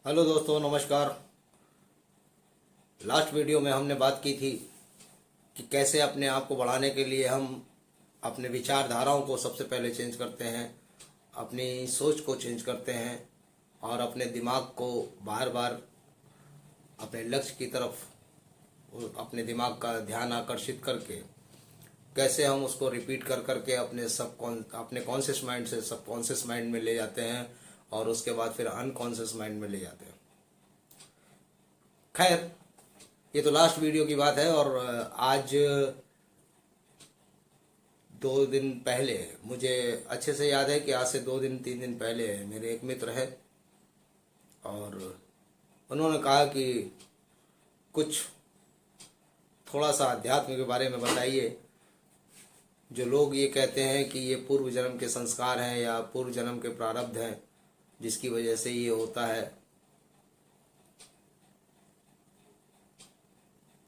Hello दोस्तों, नमस्कार। Last video में हमने बात की थी कि कैसे अपने आप को बढ़ाने के लिए हम अपने विचारधाराओं को सबसे पहले चेंज करते हैं, अपनी सोच को चेंज करते हैं और अपने दिमाग को बार बार अपने लक्ष्य की तरफ अपने दिमाग का ध्यान आकर्षित करके कैसे हम उसको रिपीट कर करके अपने कॉन्शियस माइंड से सबकॉन्शियस माइंड में ले जाते हैं और उसके बाद फिर अनकॉन्शियस माइंड में ले जाते हैं। खैर, ये तो लास्ट वीडियो की बात है। और आज 2 दिन पहले, मुझे अच्छे से याद है कि आज से 2 दिन 3 दिन पहले मेरे एक मित्र है और उन्होंने कहा कि कुछ थोड़ा सा अध्यात्म के बारे में बताइए। जो लोग ये कहते हैं कि ये पूर्व जन्म के संस्कार हैं या पूर्व जन्म के प्रारब्ध हैं जिसकी वजह से ये होता है,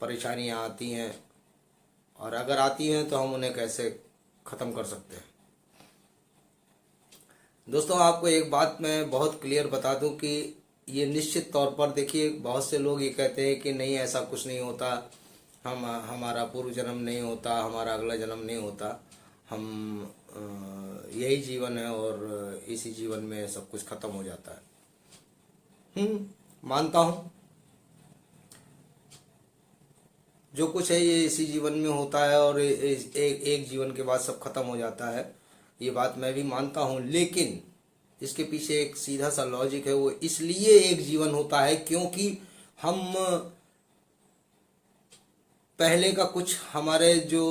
परेशानियां आती हैं, और अगर आती हैं तो हम उन्हें कैसे ख़त्म कर सकते हैं। दोस्तों, आपको एक बात मैं बहुत क्लियर बता दूं कि ये निश्चित तौर पर, देखिए, बहुत से लोग ये कहते हैं कि नहीं, ऐसा कुछ नहीं होता, हमारा पूर्व जन्म नहीं होता, हमारा अगला जन्म नहीं होता, हम यही जीवन है और इसी जीवन में सब कुछ खत्म हो जाता है। मानता हूँ, जो कुछ है ये इसी जीवन में होता है और एक जीवन के बाद सब खत्म हो जाता है, ये बात मैं भी मानता हूँ। लेकिन इसके पीछे एक सीधा सा लॉजिक है। वो इसलिए एक जीवन होता है क्योंकि हम पहले का कुछ हमारे जो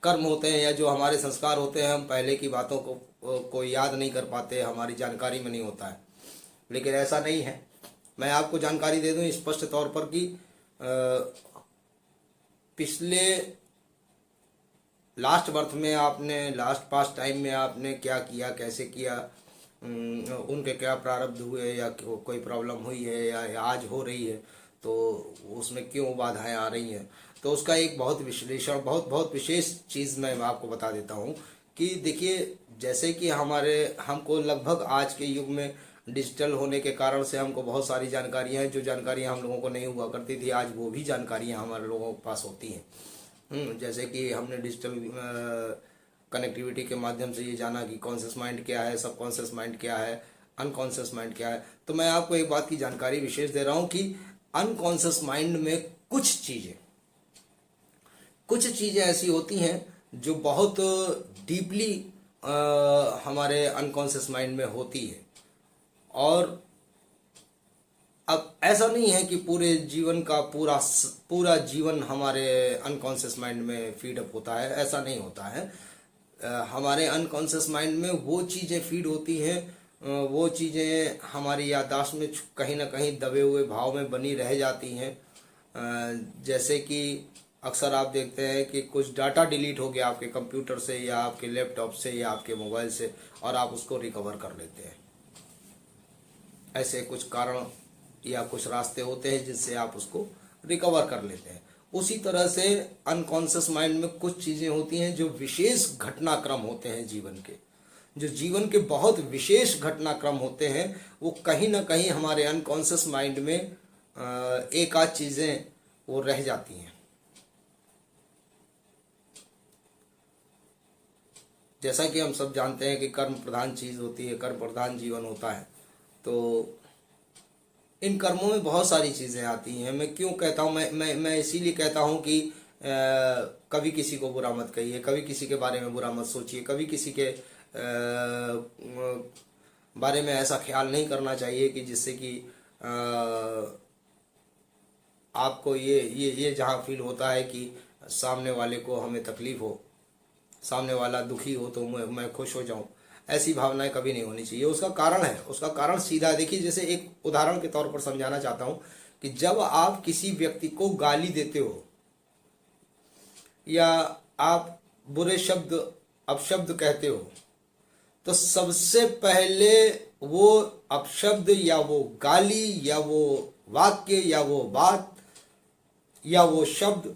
कर्म होते हैं या जो हमारे संस्कार होते हैं, हम पहले की बातों को याद नहीं कर पाते, हमारी जानकारी में नहीं होता है। लेकिन ऐसा नहीं है। मैं आपको जानकारी दे दूं स्पष्ट तौर पर कि पिछले लास्ट बर्थ में आपने, लास्ट पास्ट टाइम में आपने क्या किया, कैसे किया, उनके क्या प्रारब्ध हुए या कोई प्रॉब्लम हुई है या आज हो रही है, तो उसमें क्यों बाधाएं आ रही हैं, तो उसका एक बहुत विश्लेषण, बहुत बहुत विशेष चीज़ मैं आपको बता देता हूँ कि देखिए, जैसे कि हमको लगभग आज के युग में डिजिटल होने के कारण से हमको बहुत सारी जानकारियाँ हैं। जो जानकारियाँ हम लोगों को नहीं हुआ करती थी, आज वो भी जानकारियाँ हमारे लोगों के पास होती हैं। जैसे कि हमने डिजिटल कनेक्टिविटी के माध्यम से ये जाना कि कॉन्शियस माइंड क्या है, सबकॉन्शियस माइंड क्या है, अनकॉन्शियस माइंड क्या है। तो मैं आपको एक बात की जानकारी विशेष दे रहा हूँ कि अनकॉन्शियस माइंड में कुछ चीज़ें ऐसी होती हैं जो बहुत डीपली हमारे अनकॉन्शियस माइंड में होती है। और अब ऐसा नहीं है कि पूरे जीवन का पूरा जीवन हमारे अनकॉन्शियस माइंड में फीड अप होता है, ऐसा नहीं होता है। हमारे अनकॉन्शियस माइंड में वो चीज़ें फीड होती हैं, वो चीज़ें हमारी याददाश्त में कहीं ना कहीं दबे हुए भाव में बनी रह जाती हैं। जैसे कि अक्सर आप देखते हैं कि कुछ डाटा डिलीट हो गया आपके कंप्यूटर से या आपके लैपटॉप से या आपके मोबाइल से, और आप उसको रिकवर कर लेते हैं। ऐसे कुछ कारण या कुछ रास्ते होते हैं जिनसे आप उसको रिकवर कर लेते हैं। उसी तरह से अनकॉन्शियस माइंड में कुछ चीज़ें होती हैं जो विशेष घटनाक्रम होते हैं जीवन के, जो जीवन के बहुत विशेष घटनाक्रम होते हैं, वो कहीं ना कहीं हमारे अनकॉन्शियस माइंड में एक आध चीज़ें वो रह जाती हैं। जैसा कि हम सब जानते हैं कि कर्म प्रधान चीज़ होती है, कर्म प्रधान जीवन होता है। तो इन कर्मों में बहुत सारी चीज़ें आती हैं। मैं क्यों कहता हूँ, मैं इसीलिए कहता हूँ कि कभी किसी को बुरा मत कहिए, कभी किसी के बारे में बुरा मत सोचिए, कभी किसी के बारे में ऐसा ख्याल नहीं करना चाहिए कि जिससे कि आपको ये जहाँ फील होता है कि सामने वाले को हमें तकलीफ हो, सामने वाला दुखी हो तो मैं खुश हो जाऊं, ऐसी भावनाएं कभी नहीं होनी चाहिए। उसका कारण है, उसका कारण सीधा देखिए। जैसे एक उदाहरण के तौर पर समझाना चाहता हूं कि जब आप किसी व्यक्ति को गाली देते हो या आप बुरे शब्द अपशब्द कहते हो, तो सबसे पहले वो अपशब्द या वो गाली या वो वाक्य या वो बात या वो शब्द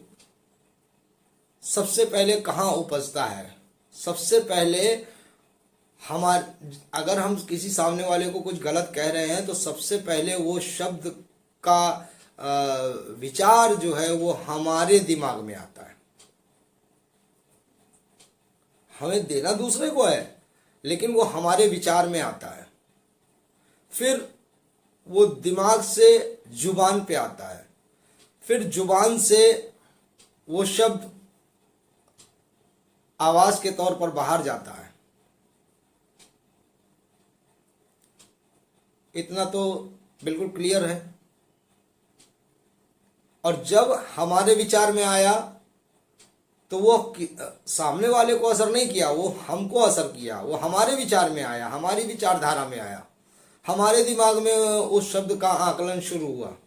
सबसे पहले कहाँ उपजता है? सबसे पहले हमार अगर हम किसी सामने वाले को कुछ गलत कह रहे हैं तो सबसे पहले वो शब्द का विचार जो है वो हमारे दिमाग में आता है। हमें देना दूसरे को है, लेकिन वो हमारे विचार में आता है, फिर वो दिमाग से जुबान पे आता है, फिर जुबान से वो शब्द आवाज के तौर पर बाहर जाता है। इतना तो बिल्कुल क्लियर है। और जब हमारे विचार में आया तो वो सामने वाले को असर नहीं किया, वो हमको असर किया। वो हमारे विचार में आया, हमारी विचारधारा में आया, हमारे दिमाग में उस शब्द का आकलन शुरू हुआ।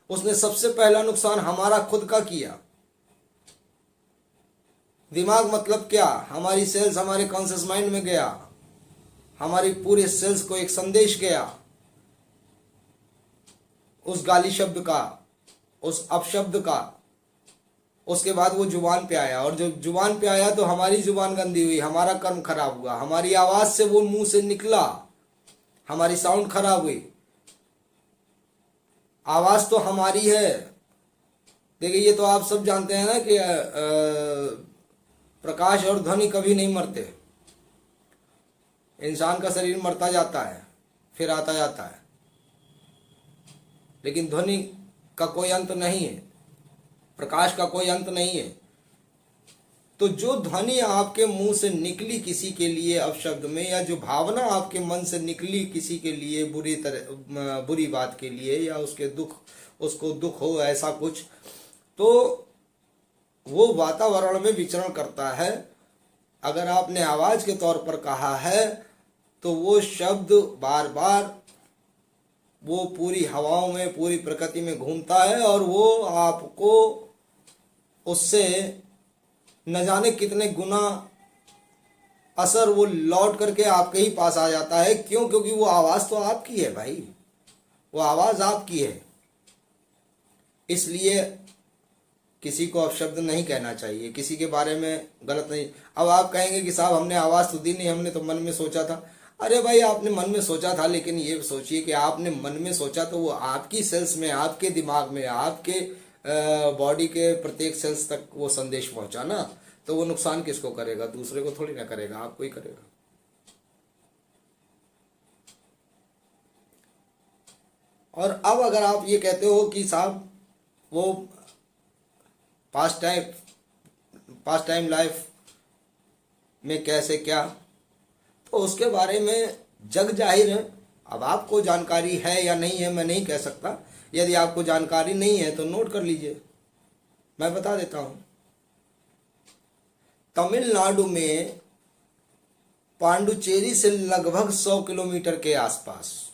उसने सबसे पहला नुकसान हमारा खुद का किया। दिमाग मतलब क्या? हमारी सेल्स हमारे कॉन्शियस माइंड में गया, हमारी पूरे सेल्स को एक संदेश गया उस गाली शब्द का, उस अपशब्द का। उसके बाद वो जुबान पे आया, और जब जुबान पे आया तो हमारी जुबान गंदी हुई, हमारा कर्म खराब हुआ, हमारी आवाज से वो मुंह से निकला, हमारी साउंड खराब हुई। आवाज तो हमारी है। देखिए, ये तो आप सब जानते हैं ना कि प्रकाश और ध्वनि कभी नहीं मरते। इंसान का शरीर मरता जाता है, फिर आता जाता है, लेकिन ध्वनि का कोई अंत नहीं है, प्रकाश का कोई अंत नहीं है। तो जो ध्वनि आपके मुंह से निकली किसी के लिए अपशब्द में, या जो भावना आपके मन से निकली किसी के लिए बुरी बात के लिए, या उसको दुख हो ऐसा कुछ, तो वो वातावरण में विचरण करता है। अगर आपने आवाज के तौर पर कहा है तो वो शब्द बार बार वो पूरी हवाओं में, पूरी प्रकृति में घूमता है, और वो आपको उससे न जाने कितने गुना असर वो लौट करके आपके ही पास आ जाता है। क्यों? क्योंकि वो आवाज तो आपकी है भाई, वो आवाज आपकी है। इसलिए किसी को अपशब्द नहीं कहना चाहिए, किसी के बारे में गलत नहीं। अब आप कहेंगे कि साहब हमने आवाज तो दी नहीं, हमने तो मन में सोचा था। अरे भाई, आपने मन में सोचा था, लेकिन ये सोचिए कि आपने मन में सोचा तो वो आपकी सेल्स में, आपके दिमाग में, आपके बॉडी के प्रत्येक सेल्स तक वो संदेश पहुंचा ना। तो वो नुकसान किसको करेगा? दूसरे को थोड़ी ना करेगा, आपको ही करेगा। और अब अगर आप ये कहते हो कि साहब वो पास्ट टाइम लाइफ में कैसे क्या, तो उसके बारे में जग जाहिर है। अब आपको जानकारी है या नहीं है मैं नहीं कह सकता। यदि आपको जानकारी नहीं है तो नोट कर लीजिए, मैं बता देता हूं। तमिलनाडु में पांडुचेरी से लगभग 100 किलोमीटर के आसपास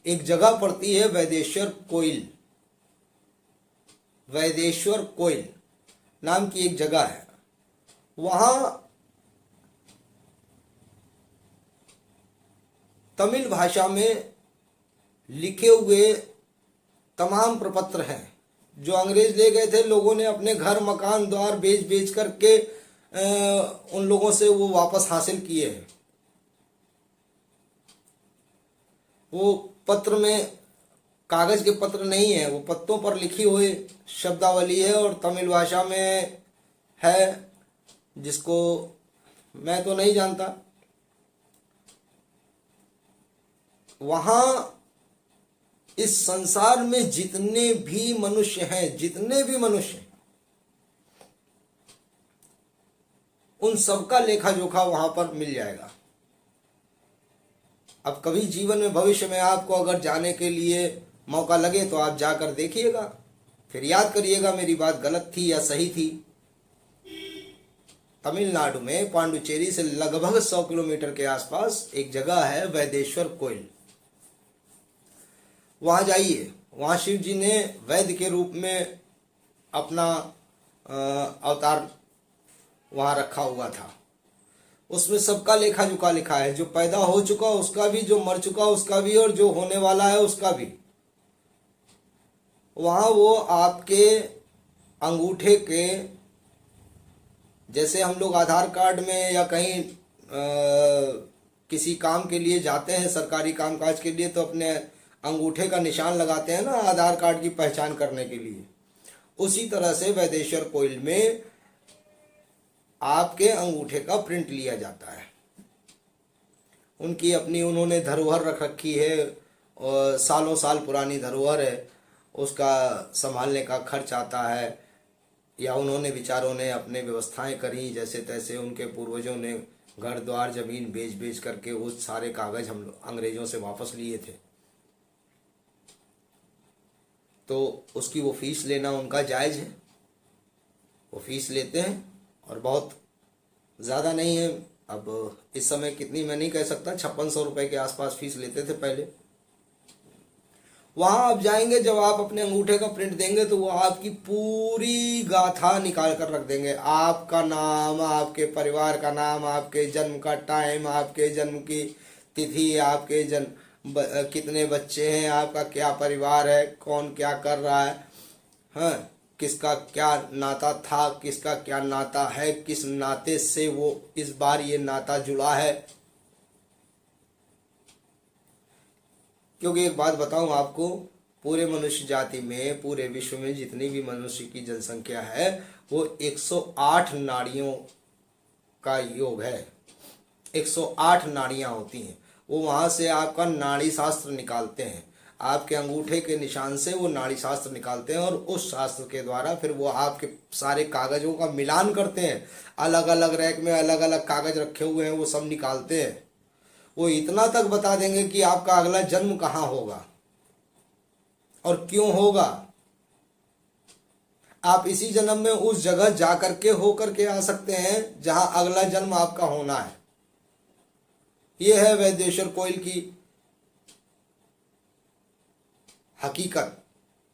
एक जगह पड़ती है, वैदेश्वर कोइल नाम की एक जगह है। वहां तमिल भाषा में लिखे हुए तमाम प्रपत्र हैं जो अंग्रेज ले गए थे। लोगों ने अपने घर मकान द्वार बेच बेच करके उन लोगों से वो वापस हासिल किए हैं। वो पत्र में कागज के पत्र नहीं है, वो पत्तों पर लिखी हुई शब्दावली है, और तमिल भाषा में है, जिसको मैं तो नहीं जानता। वहां इस संसार में जितने भी मनुष्य हैं, उन सबका लेखा जोखा वहां पर मिल जाएगा। अब कभी जीवन में, भविष्य में आपको अगर जाने के लिए मौका लगे तो आप जाकर देखिएगा, फिर याद करिएगा मेरी बात गलत थी या सही थी। तमिलनाडु में पांडुचेरी से लगभग 100 किलोमीटर के आसपास एक जगह है, वैदेश्वर कोइल। वहां जाइए। वहां शिव जी ने वैद्य के रूप में अपना अवतार वहां रखा हुआ था। उसमें सबका लेखा जोखा लिखा है, जो पैदा हो चुका उसका भी, जो मर चुका उसका भी, और जो होने वाला है उसका भी। वहां वो आपके अंगूठे के जैसे हम लोग आधार कार्ड में या कहीं किसी काम के लिए जाते हैं, सरकारी कामकाज के लिए, तो अपने अंगूठे का निशान लगाते हैं ना आधार कार्ड की पहचान करने के लिए। उसी तरह से वैदेश्वर कोयल में आपके अंगूठे का प्रिंट लिया जाता है। उनकी अपनी उन्होंने धरोहर रख रखी है और सालों साल पुरानी धरोहर है, उसका संभालने का खर्च आता है, या उन्होंने विचारों ने अपने व्यवस्थाएं करी जैसे तैसे। उनके पूर्वजों ने घर द्वार जमीन बेच बेच करके उस सारे कागज हम अंग्रेजों से वापस लिए थे, तो उसकी वो फीस लेना उनका जायज़ है, वो फीस लेते हैं और बहुत ज़्यादा नहीं है। अब इस समय कितनी मैं नहीं कह सकता, 5600 रुपये के आसपास फीस लेते थे पहले। वहाँ आप जाएंगे, जब आप अपने अंगूठे का प्रिंट देंगे तो वो आपकी पूरी गाथा निकाल कर रख देंगे। आपका नाम, आपके परिवार का नाम, आपके जन्म का टाइम, आपके जन्म की तिथि, आपके जन्म कितने बच्चे हैं, आपका क्या परिवार है, कौन क्या कर रहा है, हाँ, किसका क्या नाता था, किसका क्या नाता है, किस नाते से वो इस बार ये नाता जुड़ा है। क्योंकि एक बात बताऊं आपको, पूरे मनुष्य जाति में, पूरे विश्व में जितनी भी मनुष्य की जनसंख्या है, वो 108 नाड़ियों का योग है। 108 नाड़ियां होती हैं। वो वहां से आपका नाड़ी शास्त्र निकालते हैं, आपके अंगूठे के निशान से वो नाड़ी शास्त्र निकालते हैं, और उस शास्त्र के द्वारा फिर वो आपके सारे कागजों का मिलान करते हैं। अलग अलग रैक में अलग अलग कागज रखे हुए हैं, वो सब निकालते हैं। वो इतना तक बता देंगे कि आपका अगला जन्म कहाँ होगा और क्यों होगा। आप इसी जन्म में उस जगह जा करके हो करके आ सकते हैं जहां अगला जन्म आपका होना है। यह है वैदेश्वर कोयल की हकीकत,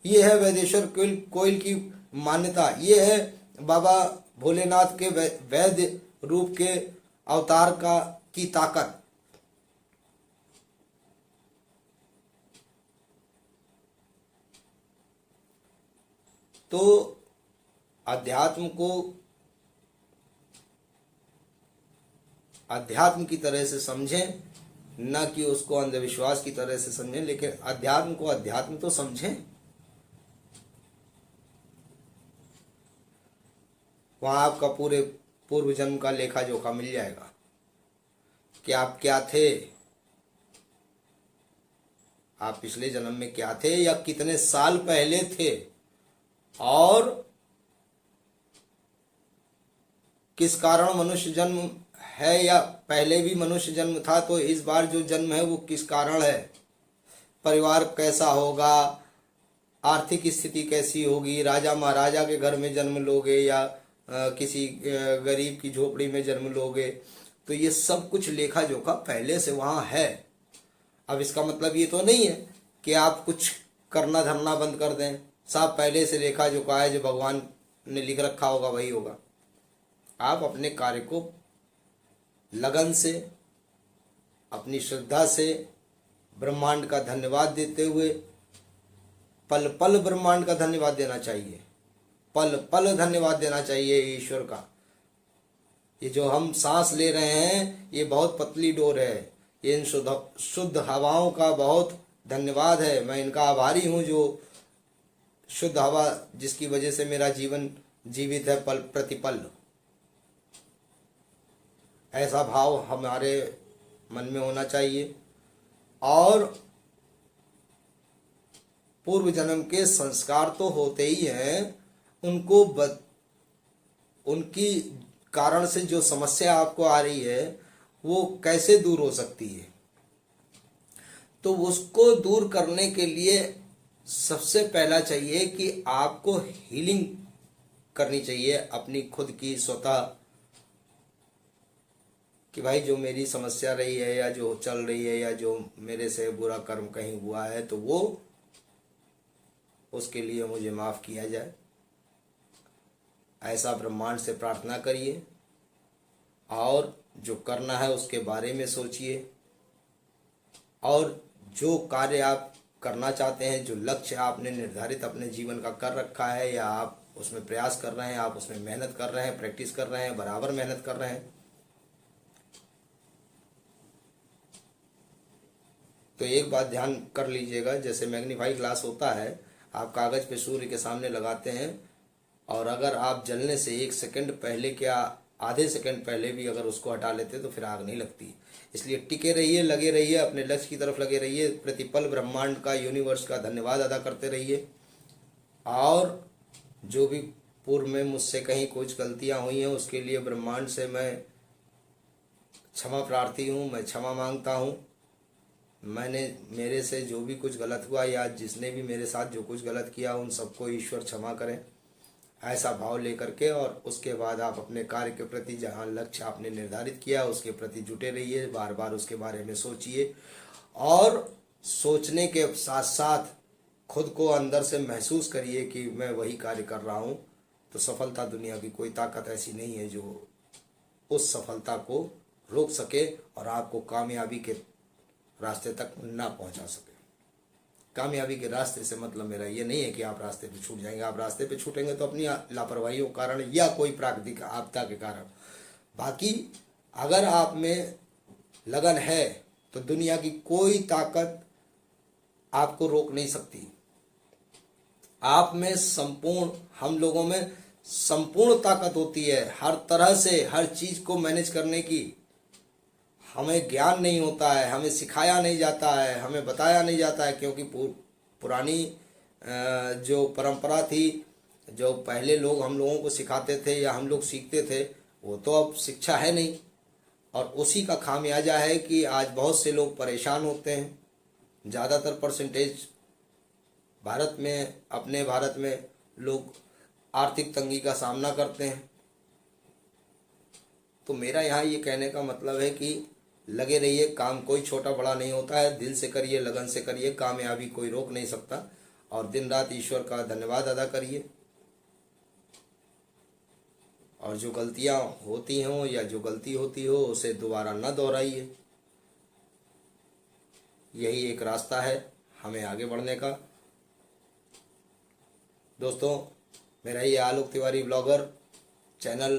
यह है वैदेश्वर कोयल की मान्यता, यह है बाबा भोलेनाथ के वैद्य रूप के अवतार का की ताकत। तो अध्यात्म को अध्यात्म की तरह से समझें, न कि उसको अंधविश्वास की तरह से समझें, लेकिन अध्यात्म को अध्यात्म तो समझें। वहां आपका पूरे पूर्व जन्म का लेखा जोखा मिल जाएगा कि आप क्या थे, आप पिछले जन्म में क्या थे या कितने साल पहले थे, और किस कारण मनुष्य जन्म है, या पहले भी मनुष्य जन्म था तो इस बार जो जन्म है वो किस कारण है, परिवार कैसा होगा, आर्थिक स्थिति कैसी होगी, राजा महाराजा के घर में जन्म लोगे या किसी गरीब की झोपड़ी में जन्म लोगे, तो ये सब कुछ लेखा जोखा पहले से वहाँ है। अब इसका मतलब ये तो नहीं है कि आप कुछ करना धरना बंद कर दें, साहब पहले से लेखा जोखा है, जो भगवान ने लिख रखा होगा वही होगा। आप अपने कार्य को लगन से, अपनी श्रद्धा से, ब्रह्मांड का धन्यवाद देते हुए, पल पल ब्रह्मांड का धन्यवाद देना चाहिए, पल पल धन्यवाद देना चाहिए ईश्वर का। ये जो हम सांस ले रहे हैं ये बहुत पतली डोर है, ये इन शुद्ध हवाओं का बहुत धन्यवाद है। मैं इनका आभारी हूँ जो शुद्ध हवा, जिसकी वजह से मेरा जीवन जीवित है पल प्रतिपल। ऐसा भाव हमारे मन में होना चाहिए। और पूर्व जन्म के संस्कार तो होते ही हैं, उनको उनकी कारण से जो समस्या आपको आ रही है वो कैसे दूर हो सकती है, तो उसको दूर करने के लिए सबसे पहला चाहिए कि आपको हीलिंग करनी चाहिए अपनी खुद की स्वतः, कि भाई जो मेरी समस्या रही है या जो चल रही है या जो मेरे से बुरा कर्म कहीं हुआ है तो वो उसके लिए मुझे माफ़ किया जाए। ऐसा ब्रह्मांड से प्रार्थना करिए और जो करना है उसके बारे में सोचिए, और जो कार्य आप करना चाहते हैं, जो लक्ष्य आपने निर्धारित अपने जीवन का कर रखा है या आप उसमें प्रयास कर रहे हैं, आप उसमें मेहनत कर रहे हैं, प्रैक्टिस कर रहे हैं, बराबर मेहनत कर रहे हैं। तो एक बात ध्यान कर लीजिएगा, जैसे मैग्नीफाई ग्लास होता है, आप कागज़ पे सूर्य के सामने लगाते हैं, और अगर आप जलने से 1 सेकंड पहले क्या आधे सेकंड पहले भी अगर उसको हटा लेते तो फिर आग नहीं लगती। इसलिए टिके रहिए, लगे रहिए, अपने लक्ष्य की तरफ लगे रहिए, प्रतिपल ब्रह्मांड का, यूनिवर्स का धन्यवाद अदा करते रहिए। और जो भी पूर्व में मुझसे कहीं कुछ गलतियां हुई हैं उसके लिए ब्रह्मांड से मैं क्षमा प्रार्थी हूँ, मैं क्षमा मांगता हूँ। मेरे से जो भी कुछ गलत हुआ या जिसने भी मेरे साथ जो कुछ गलत किया उन सबको ईश्वर क्षमा करें, ऐसा भाव लेकर के। और उसके बाद आप अपने कार्य के प्रति जहाँ लक्ष्य आपने निर्धारित किया उसके प्रति जुटे रहिए, बार बार उसके बारे में सोचिए, और सोचने के साथ साथ खुद को अंदर से महसूस करिए कि मैं वही कार्य कर रहा हूँ। तो सफलता, दुनिया की कोई ताकत ऐसी नहीं है जो उस सफलता को रोक सके और आपको कामयाबी के रास्ते तक ना पहुंचा सके। कामयाबी के रास्ते से मतलब मेरा ये नहीं है कि आप रास्ते पे छूट जाएंगे। आप रास्ते पे छूटेंगे तो अपनी लापरवाही के कारण या कोई प्राकृतिक आपदा के कारण। बाकी अगर आप में लगन है तो दुनिया की कोई ताकत आपको रोक नहीं सकती। आप में संपूर्ण, हम लोगों में संपूर्ण ताकत होती है हर तरह से हर चीज को मैनेज करने की। हमें ज्ञान नहीं होता है, हमें सिखाया नहीं जाता है, हमें बताया नहीं जाता है, क्योंकि पुरानी जो परंपरा थी, जो पहले लोग हम लोगों को सिखाते थे या हम लोग सीखते थे, वो तो अब शिक्षा है नहीं। और उसी का खामियाजा है कि आज बहुत से लोग परेशान होते हैं। ज़्यादातर परसेंटेज भारत में, अपने भारत में लोग आर्थिक तंगी का सामना करते हैं। तो मेरा यहाँ ये कहने का मतलब है कि लगे रहिए, काम कोई छोटा बड़ा नहीं होता है, दिल से करिए, लगन से करिए, कामयाबी कोई रोक नहीं सकता। और दिन रात ईश्वर का धन्यवाद अदा करिए, और जो गलतियां होती हों या जो गलती होती हो उसे दोबारा न दोहराइए। यही एक रास्ता है हमें आगे बढ़ने का। दोस्तों, मेरा ये आलोक तिवारी ब्लॉगर चैनल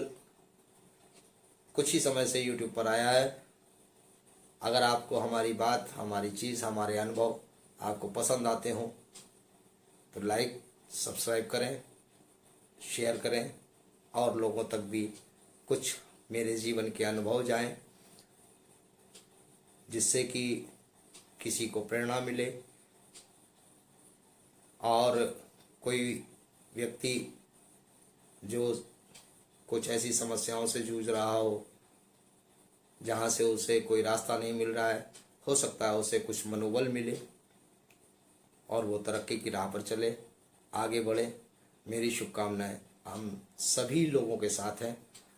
कुछ ही समय से यूट्यूब पर आया है। अगर आपको हमारी बात, हमारी चीज़, हमारे अनुभव आपको पसंद आते हों तो लाइक, सब्सक्राइब करें, शेयर करें, और लोगों तक भी कुछ मेरे जीवन के अनुभव जाएं, जिससे कि किसी को प्रेरणा मिले। और कोई व्यक्ति जो कुछ ऐसी समस्याओं से जूझ रहा हो जहाँ से उसे कोई रास्ता नहीं मिल रहा है, हो सकता है उसे कुछ मनोबल मिले और वो तरक्की की राह पर चले, आगे बढ़े। मेरी शुभकामनाएं हम सभी लोगों के साथ हैं।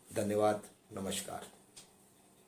धन्यवाद, नमस्कार।